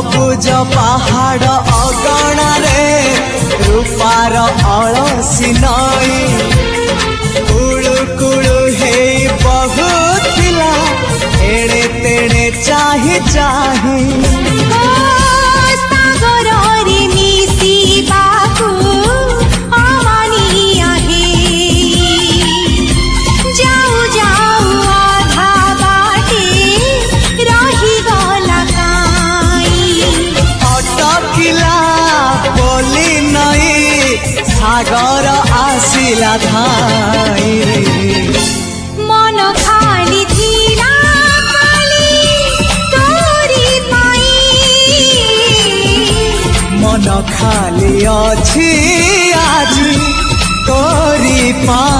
सबुज पहाड़ अगणारे रूपार अलसी नई कुळु कुळु हे बहुथिला एड़े तेड़े चाही चाही सागर आसिला धाई मन खाली थिला खाली तोरी पाई मन खाली अछि आज तोरी पाई।